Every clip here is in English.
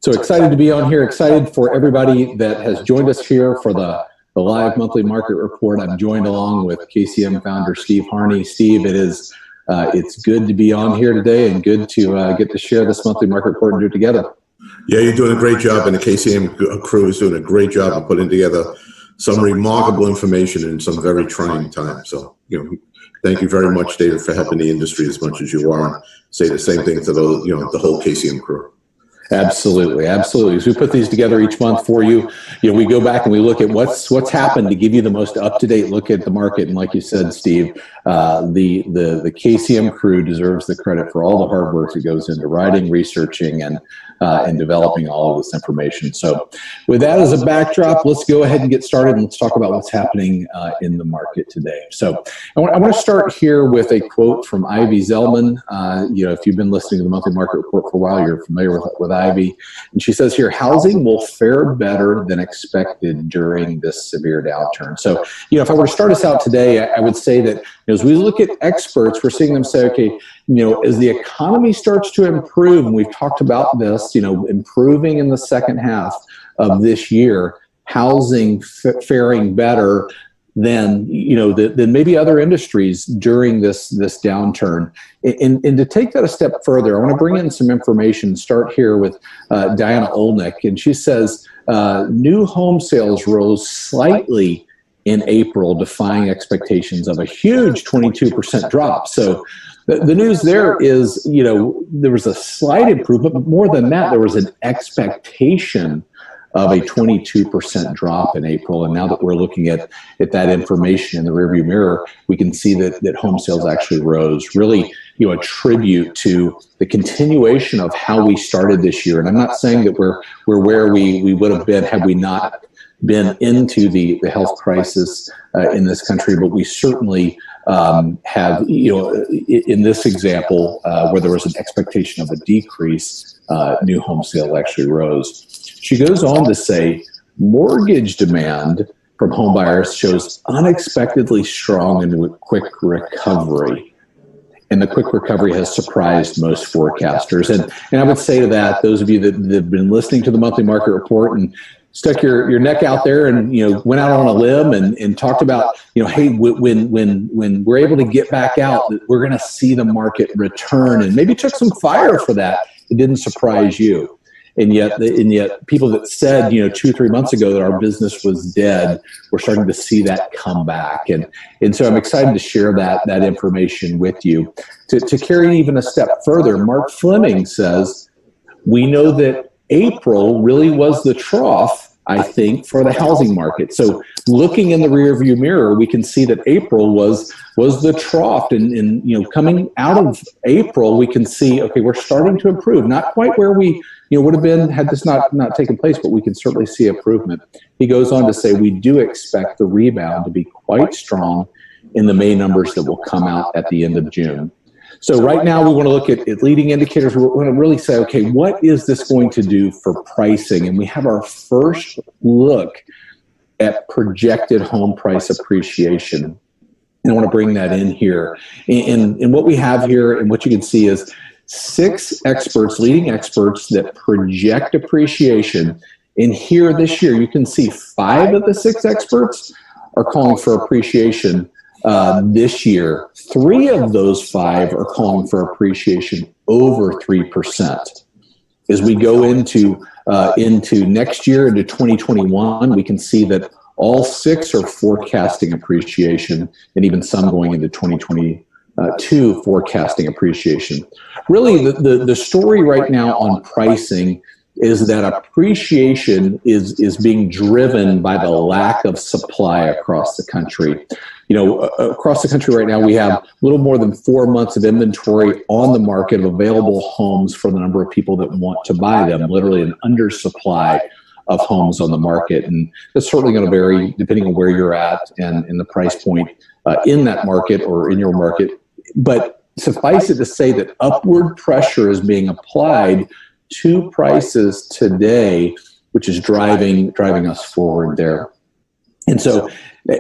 So excited to be on here, excited for everybody that has joined us here for the live monthly market report. I'm joined along with KCM founder Steve Harney. Steve, it's good to be on here today and good to get to share this monthly market report and do it together. Yeah, you're doing a great job, and the KCM crew is doing a great job of putting together some remarkable information in some very trying times. So, thank you very much, David, for helping the industry as much as you are, and say the same thing to the whole KCM crew. Absolutely, absolutely. So we put these together each month for you. We go back and we look at what's happened to give you the most up-to-date look at the market. And like you said, Steve, the KCM crew deserves the credit for all the hard work that goes into writing, researching, and developing all of this information. So with that as a backdrop, let's go ahead and get started and let's talk about what's happening in the market today. So I want to start here with a quote from Ivy Zelman. If you've been listening to the monthly market report for a while, you're familiar with Ivy. And she says here, housing will fare better than expected during this severe downturn. So, if I were to start us out today, I would say that as we look at experts, we're seeing them say, okay, as the economy starts to improve, and we've talked about this, improving in the second half of this year, housing faring better than maybe other industries during this downturn. And to take that a step further, I want to bring in some information. Start here with Diana Olnick, and she says new home sales rose slightly in April, defying expectations of a huge 22% drop. So the news there is, there was a slight improvement, but more than that, there was an expectation of a 22% drop in April. And now that we're looking at that information in the rearview mirror, we can see that home sales actually rose, really, a tribute to the continuation of how we started this year. And I'm not saying that we're where we would have been had we not been into the health crisis in this country, but we certainly have, in this example, where there was an expectation of a decrease, new home sale actually rose. She goes on to say, mortgage demand from home buyers shows unexpectedly strong and quick recovery. And the quick recovery has surprised most forecasters. And I would say to that, those of you that have been listening to the monthly market report and stuck your neck out there and went out on a limb and talked about hey, when we're able to get back out, we're going to see the market return, and maybe took some fire for that. It didn't surprise you. And yet people that said, 2-3 months ago that our business was dead, we're starting to see that come back. And so I'm excited to share that information with you. To carry it even a step further, Mark Fleming says, we know that April really was the trough, I think, for the housing market. So looking in the rearview mirror, we can see that April was the trough. And coming out of April, we can see, okay, we're starting to improve. Not quite where we would have been had this not taken place, but we can certainly see improvement. He goes on to say, we do expect the rebound to be quite strong in the May numbers that will come out at the end of June. So right now we want to look at leading indicators. We want to really say, okay, what is this going to do for pricing? And we have our first look at projected home price appreciation. And I want to bring that in here. And what we have here and what you can see is 6 experts, leading experts that project appreciation. And here this year, you can see 5 of the 6 experts are calling for appreciation this year. 3 of those 5 are calling for appreciation over 3%. As we go into next year, into 2021, we can see that all 6 are forecasting appreciation, and even some going into 2022 forecasting appreciation. Really, the story right now on pricing is that appreciation is being driven by the lack of supply across the country. Across the country right now, we have a little more than 4 months of inventory on the market of available homes for the number of people that want to buy them, literally an undersupply of homes on the market. And that's certainly going to vary depending on where you're at and in the price point in that market or in your market. But suffice it to say that upward pressure is being applied to prices today, which is driving us forward there. And so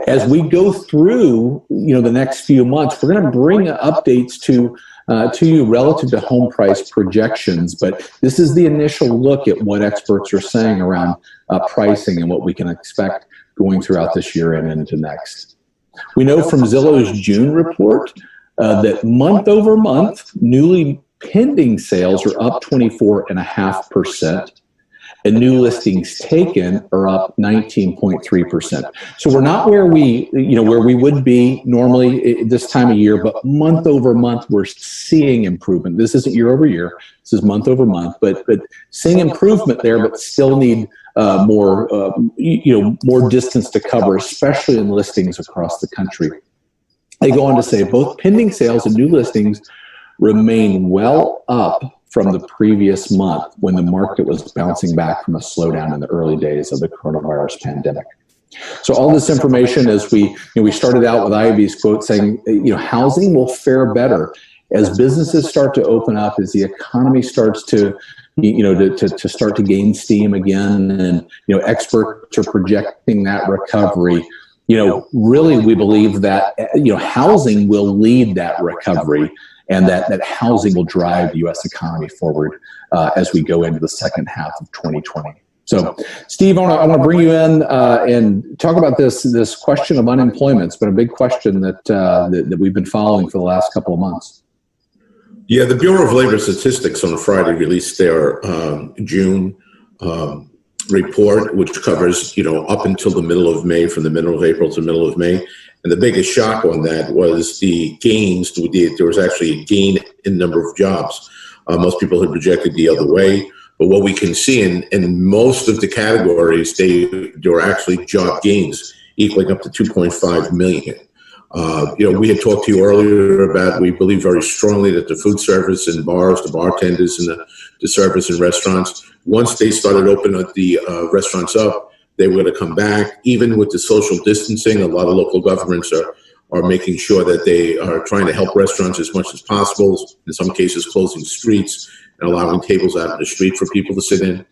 as we go through, the next few months, we're going to bring updates to you relative to home price projections. But this is the initial look at what experts are saying around pricing and what we can expect going throughout this year and into next. We know from Zillow's June report that month over month, newly pending sales are up 24.5%. and new listings taken are up 19.3%. So we're not where we would be normally this time of year, but month over month, we're seeing improvement. This isn't year over year. This is month over month, but seeing improvement there, but still need more distance to cover, especially in listings across the country. They go on to say both pending sales and new listings remain well up from the previous month when the market was bouncing back from a slowdown in the early days of the coronavirus pandemic. So all this information, as we started out with IAB's quote saying, housing will fare better as businesses start to open up, as the economy starts to start to gain steam again, and experts are projecting that recovery. Really, we believe that housing will lead that recovery, and that housing will drive the U.S. economy forward as we go into the second half of 2020. So, Steve, I want to bring you in and talk about this question of unemployment. It's been a big question that we've been following for the last couple of months. Yeah, the Bureau of Labor Statistics on Friday released their June report, which covers up until the middle of May, from the middle of April to the middle of May. And the biggest shock on that was the gains. There was actually a gain in number of jobs. Most people had projected the other way. But what we can see in most of the categories, there were actually job gains equaling up to 2.5 million. We had talked to you earlier about, we believe very strongly that the food service and bars, the bartenders and the service and restaurants, once they started opening the restaurants up, they were going to come back. Even with the social distancing, a lot of local governments are making sure that they are trying to help restaurants as much as possible, in some cases closing streets and allowing tables out in the street for people to sit in,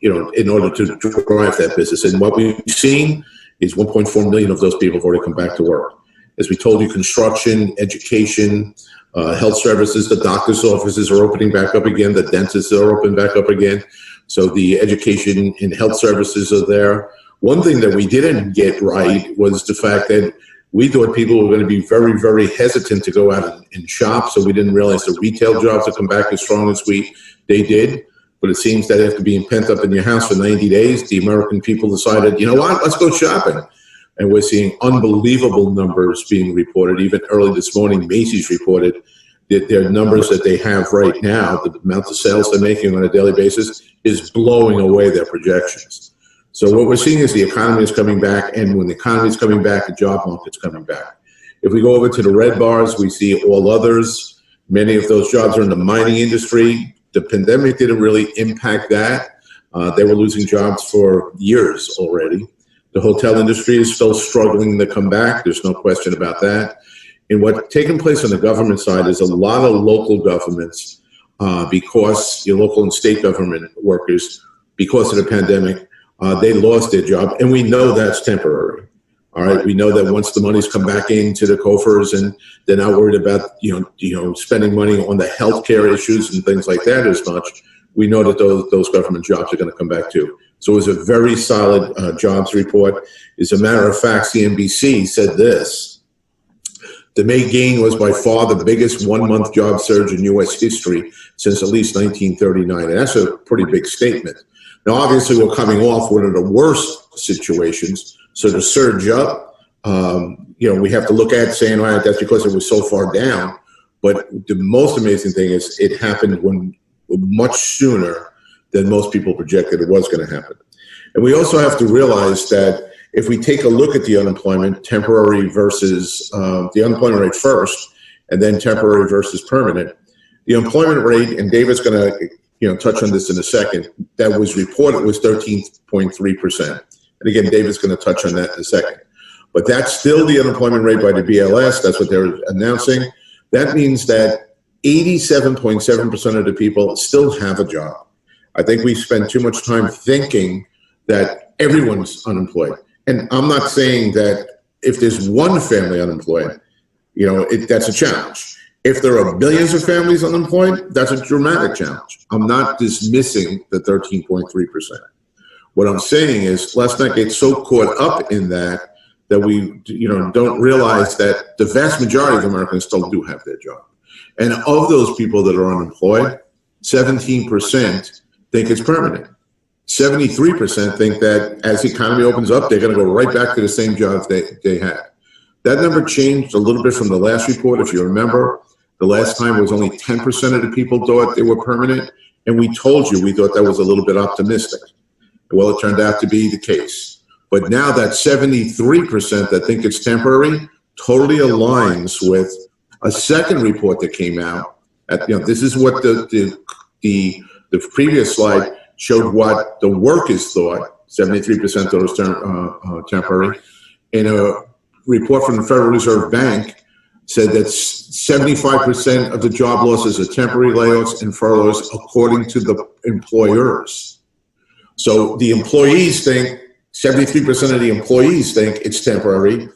in order to drive that business. And what we've seen is 1.4 million of those people have already come back to work. As we told you, construction, education, health services, the doctor's offices are opening back up again, the dentists are opening back up again. So the education and health services are there. One thing that we didn't get right was the fact that we thought people were going to be very, very hesitant to go out and shop. So we didn't realize the retail jobs would come back as strong as they did. But it seems that after being pent up in your house for 90 days, the American people decided, you know what, let's go shopping. And we're seeing unbelievable numbers being reported. Even early this morning, Macy's reported that their numbers that they have right now, the amount of sales they're making on a daily basis, is blowing away their projections. So what we're seeing is the economy is coming back, and when the economy is coming back, the job market's coming back. If we go over to the red bars, we see all others. Many of those jobs are in the mining industry. The pandemic didn't really impact that. They were losing jobs for years already. The hotel industry is still struggling to come back. There's no question about that. And what's taking place on the government side is a lot of local governments, because your local and state government workers, because of the pandemic, they lost their job. And we know that's temporary. All right. We know that once the money's come back into the coffers and they're not worried about, spending money on the healthcare issues and things like that as much, we know that those government jobs are going to come back too. So it was a very solid jobs report. As a matter of fact, CNBC said this: the May gain was by far the biggest one-month job surge in U.S. history since at least 1939. And that's a pretty big statement. Now, obviously, we're coming off one of the worst situations. So to surge up, we have to look at saying, all right, that's because it was so far down. But the most amazing thing is it happened much sooner than most people projected it was going to happen. And we also have to realize that if we take a look at the unemployment, temporary versus the unemployment rate first, and then temporary versus permanent, the employment rate, and David's going to touch on this in a second, that was reported was 13.3%. And again, David's going to touch on that in a second. But that's still the unemployment rate by the BLS. That's what they're announcing. That means that 87.7% of the people still have a job. I think we spend too much time thinking that everyone's unemployed. And I'm not saying that if there's one family unemployed, that's a challenge. If there are billions of families unemployed, that's a dramatic challenge. I'm not dismissing the 13.3%. What I'm saying is, let's not get so caught up in that we, don't realize that the vast majority of Americans still do have their job. And of those people that are unemployed, 17% think it's permanent. 73% think that as the economy opens up, they're going to go right back to the same jobs they had. That number changed a little bit from the last report. If you remember, the last time it was only 10% of the people thought they were permanent. And we told you we thought that was a little bit optimistic. Well, it turned out to be the case. But now that 73% that think it's temporary totally aligns with a second report that came out. This is what the previous slide showed what the workers thought. 73% thought it was temporary. And a report from the Federal Reserve Bank said that 75% of the job losses are temporary layoffs and furloughs, according to the employers. So the employees think, 73% of the employees think it's temporary,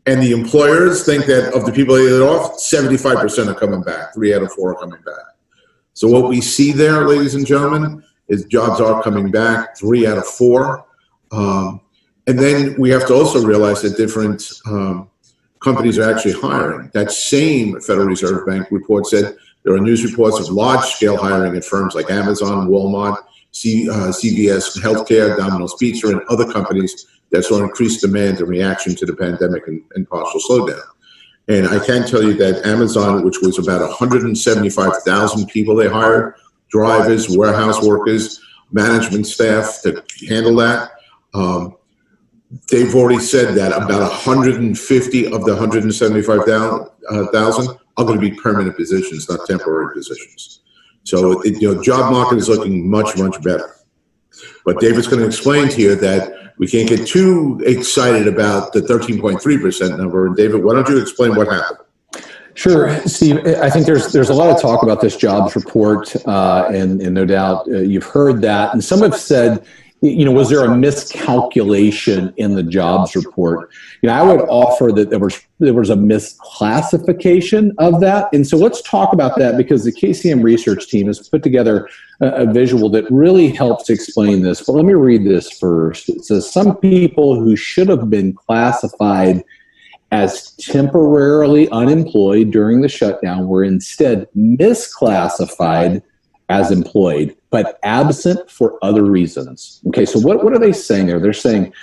and the employers think that of the people they laid off, 75% are coming back. 3 out of 4 are coming back. So what we see there, ladies and gentlemen, is jobs are coming back, 3 out of 4. And then we have to also realize that different companies are actually hiring. That same Federal Reserve Bank report said there are news reports of large-scale hiring at firms like Amazon, Walmart, CVS Healthcare, Domino's Pizza, and other companies that saw increased demand in reaction to the pandemic and partial slowdown. And I can tell you that Amazon, which was about 175,000 people they hired, drivers, warehouse workers, management staff to handle that, they've already said that about 150 of the 175,000 are going to be permanent positions, not temporary positions. So, job market is looking much, much better. But David's going to explain to you that we can't get too excited about the 13.3% number. And David, why don't you explain what happened? Sure, Steve. I think there's a lot of talk about this jobs report, and no doubt you've heard that. And some have said, was there a miscalculation in the jobs report? I would offer that there was a misclassification of that. And so let's talk about that, because the KCM research team has put together a visual that really helps explain this. But let me read this first. It says, some people who should have been classified as temporarily unemployed during the shutdown were instead misclassified as employed, but absent for other reasons. Okay, so what are they saying there? They're saying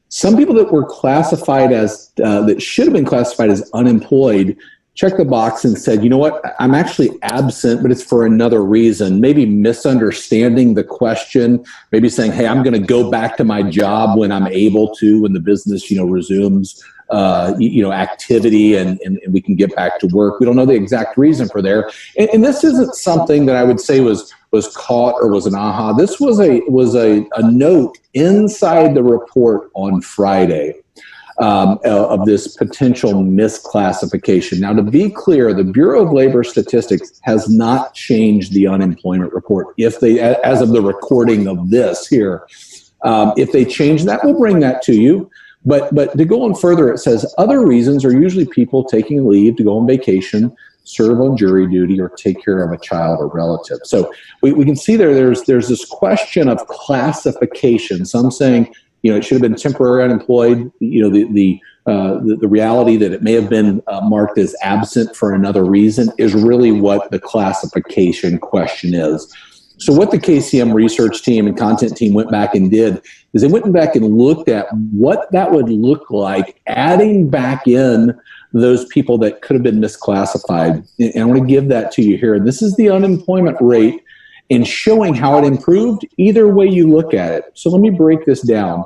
some people that were classified as, that should have been classified as unemployed, checked the box and said, you know what, I'm actually absent, but it's for another reason. Maybe misunderstanding the question, maybe saying, hey, I'm going to go back to my job when I'm able to, when the business, resumes activity and we can get back to work. We don't know the exact reason for there. And this isn't something that I would say was caught or was an aha. This was a note inside the report on Friday of this potential misclassification. Now, to be clear, the Bureau of Labor Statistics has not changed the unemployment report. If they, as of the recording of this here, if they change that, we'll bring that to you. But to go on further, it says other reasons are usually people taking leave to go on vacation, serve on jury duty, or take care of a child or relative. So we can see there's this question of classification. Some saying, it should have been temporary unemployed. The reality that it may have been marked as absent for another reason is really what the classification question is. So what the KCM research team and content team went back and did is they went back and looked at what that would look like, adding back in those people that could have been misclassified. And I want to give that to you here. This is the unemployment rate and showing how it improved either way you look at it. So let me break this down.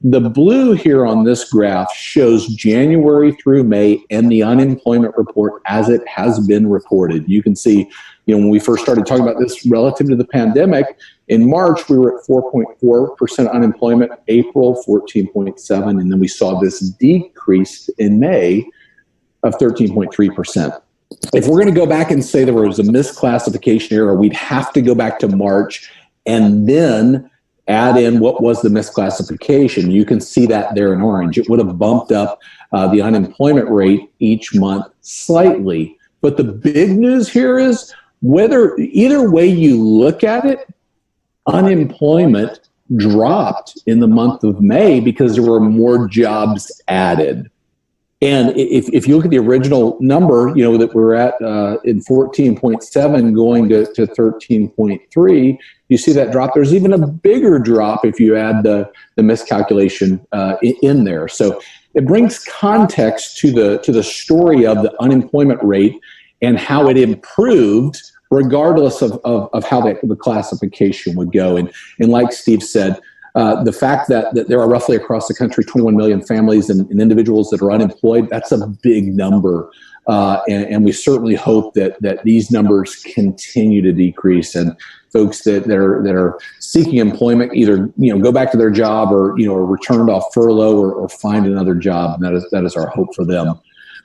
The blue here on this graph shows January through May and the unemployment report as it has been reported. You can see, when we first started talking about this relative to the pandemic, in March, we were at 4.4% unemployment, April 14.7%, and then we saw this decrease in May of 13.3%. If we're going to go back and say there was a misclassification error, we'd have to go back to March and then add in what was the misclassification, you can see that there in orange. It would have bumped up the unemployment rate each month slightly. But the big news here is either way you look at it, unemployment dropped in the month of May because there were more jobs added. And if you look at the original number, that we're at in 14.7 going to 13.3, you see that drop. There's even a bigger drop if you add the miscalculation in there. So it brings context to the story of the unemployment rate and how it improved regardless of how the classification would go. And like Steve said, the fact that there are roughly across the country 21 million families and individuals that are unemployed, that's a big number. And we certainly hope that these numbers continue to decrease, and folks that are seeking employment either go back to their job or are returned off furlough or find another job. And that is our hope for them.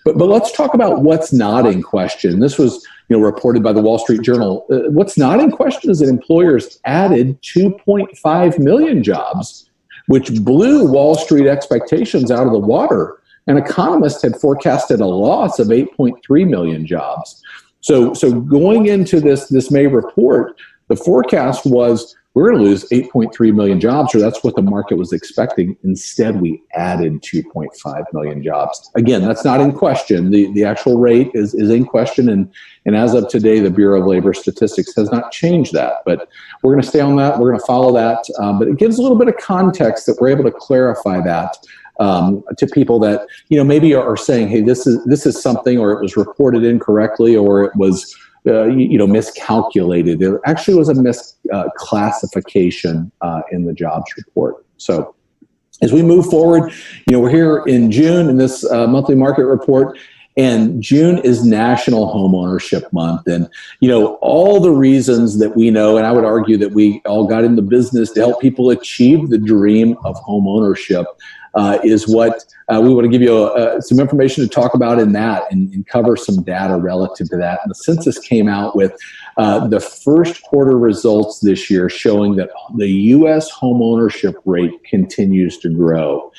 But let's talk about what's not in question. This was reported by the Wall Street Journal. What's not in question is that employers added 2.5 million jobs, which blew Wall Street expectations out of the water. And economists had forecasted a loss of 8.3 million jobs. So going into this May report, the forecast was we're going to lose 8.3 million jobs, or that's what the market was expecting. Instead, we added 2.5 million jobs. Again, that's not in question. The actual rate is in question, and as of today, the Bureau of Labor Statistics has not changed that. But we're going to stay on that. We're going to follow that. But it gives a little bit of context that we're able to clarify that to people that maybe are saying, hey, this is something, or it was reported incorrectly, or it was miscalculated. There actually was a misclassification in the jobs report. So as we move forward, we're here in June in this monthly market report, and June is National Homeownership Month. And, all the reasons that we know, and I would argue that we all got in the business to help people achieve the dream of homeownership, is what we want to give you some information to talk about in that and cover some data relative to that. And the census came out with the first quarter results this year showing that the U.S. homeownership rate continues to grow.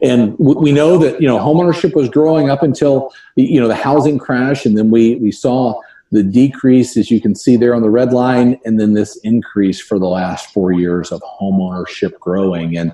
And we know that, homeownership was growing up until, the housing crash. And then we saw the decrease, as you can see there on the red line, and then this increase for the last 4 years of homeownership growing. And,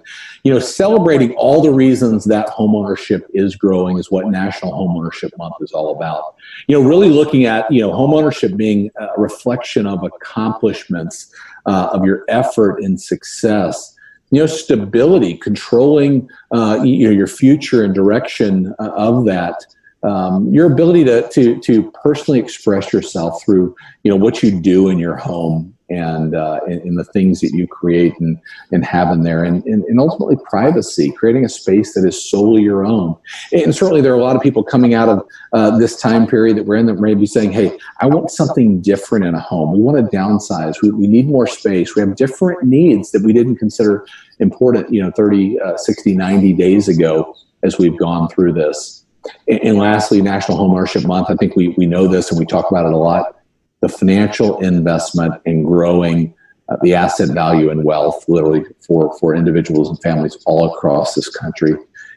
celebrating all the reasons that homeownership is growing is what National Homeownership Month is all about. Really looking at, homeownership being a reflection of accomplishments, of your effort and success. Stability, controlling, your future and direction of that. Your ability to personally express yourself through, what you do in your home and in the things that you create and have in there, and ultimately privacy, creating a space that is solely your own. And certainly there are a lot of people coming out of this time period that we're in that may be saying, hey, I want something different in a home. We want to downsize. We need more space. We have different needs that we didn't consider important, 30, 60, 90 days ago as we've gone through this. And lastly, National Homeownership Month, I think we know this and we talk about it a lot, the financial investment in growing the asset value and wealth, literally for individuals and families all across this country,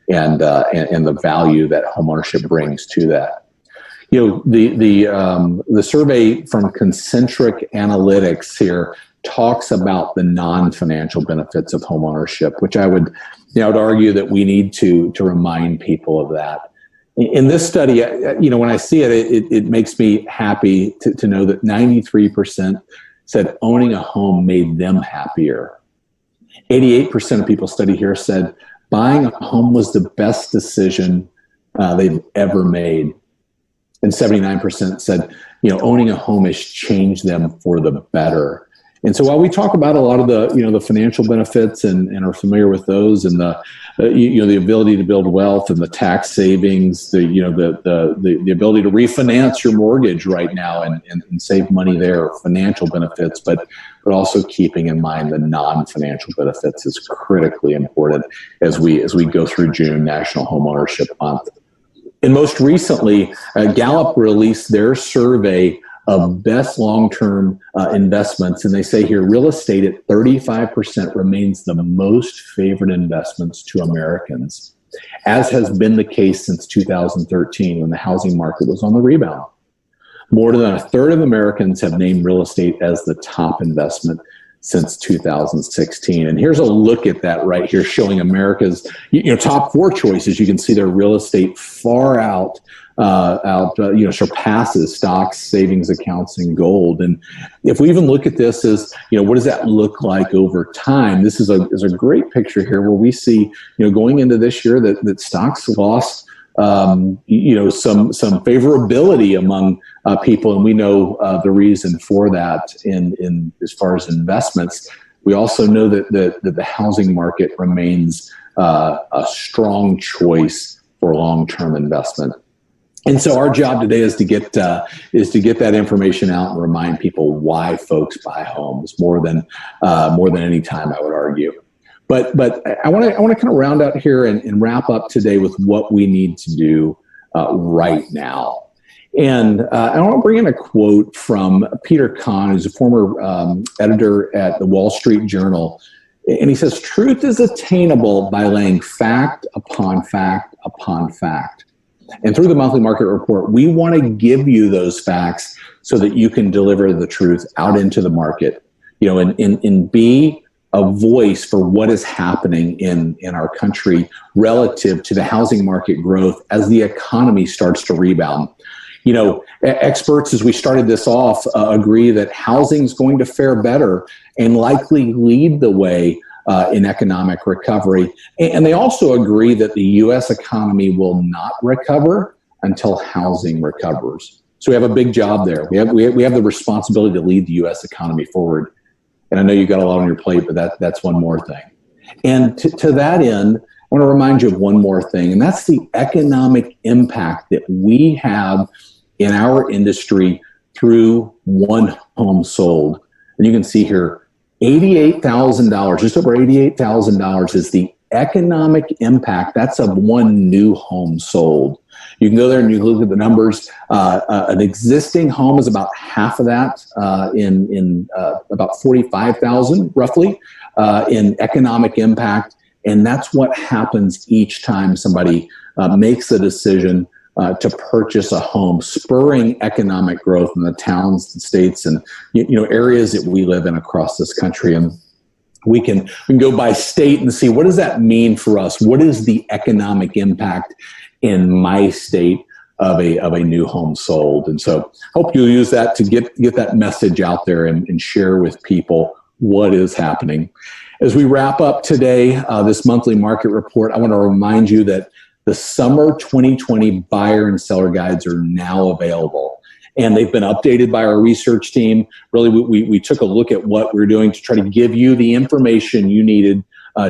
and the value that homeownership brings to that. The survey from Concentric Analytics here talks about the non-financial benefits of homeownership, which I would argue that we need to remind people of that. In this study, when I see it makes me happy to know that 93% said owning a home made them happier. 88% of people studied here said buying a home was the best decision they've ever made. And 79% said, owning a home has changed them for the better. And so while we talk about a lot of the financial benefits and are familiar with those, and the ability to build wealth and the tax savings, the ability to refinance your mortgage right now and save money there, financial benefits, but also keeping in mind the non-financial benefits is critically important as we go through June, National Homeownership Month. And most recently, Gallup released their survey of best long-term investments. And they say here, real estate at 35% remains the most favored investments to Americans, as has been the case since 2013 when the housing market was on the rebound. More than a third of Americans have named real estate as the top investment since 2016. And here's a look at that right here, showing America's top 4 choices. You can see their real estate far surpasses stocks, savings accounts, and gold. And if we even look at this as, what does that look like over time? This is a great picture here where we see, going into this year that stocks lost some favorability among people, and we know the reason for that in as far as investments. We also know that the housing market remains a strong choice for long-term investment. And so our job today is to get that information out and remind people why folks buy homes more than any time, I would argue. But I want to kind of round out here and wrap up today with what we need to do right now. And I want to bring in a quote from Peter Kahn, who's a former editor at the Wall Street Journal. And he says, "Truth is attainable by laying fact upon fact upon fact." And through the monthly market report, we want to give you those facts so that you can deliver the truth out into the market, and be a voice for what is happening in our country relative to the housing market growth as the economy starts to rebound. Experts, as we started this off, agree that housing is going to fare better and likely lead the way in economic recovery. And they also agree that the U.S. economy will not recover until housing recovers. So we have a big job there. We have the responsibility to lead the U.S. economy forward. And I know you've got a lot on your plate, but that's one more thing. And to that end, I want to remind you of one more thing, and that's the economic impact that we have in our industry through one home sold. And you can see here, $88,000, just over $88,000 is the economic impact. That's of one new home sold. You can go there and you look at the numbers. An existing home is about half of that, in about 45,000 roughly in economic impact. And that's what happens each time somebody makes a decision to purchase a home, spurring economic growth in the towns, the states, and areas that we live in across this country. And we can go by state and see, what does that mean for us? What is the economic impact in my state of a new home sold? And so I hope you'll use that to get that message out there and share with people what is happening. As we wrap up today, this monthly market report, I want to remind you that the summer 2020 buyer and seller guides are now available. And they've been updated by our research team. Really, we took a look at what we're doing to try to give you the information you needed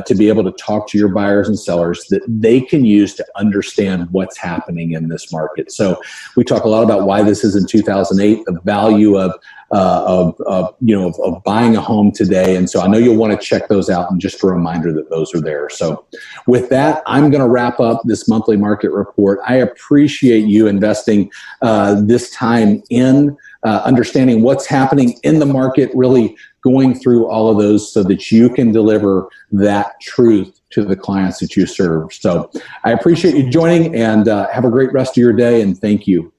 to be able to talk to your buyers and sellers that they can use to understand what's happening in this market. So we talk a lot about why this is in 2008, the value of buying a home today. And so I know you'll want to check those out, and just a reminder that those are there. So with that, I'm going to wrap up this monthly market report. I appreciate you investing this time in understanding what's happening in the market, really going through all of those so that you can deliver that truth to the clients that you serve. So I appreciate you joining, and have a great rest of your day, and thank you.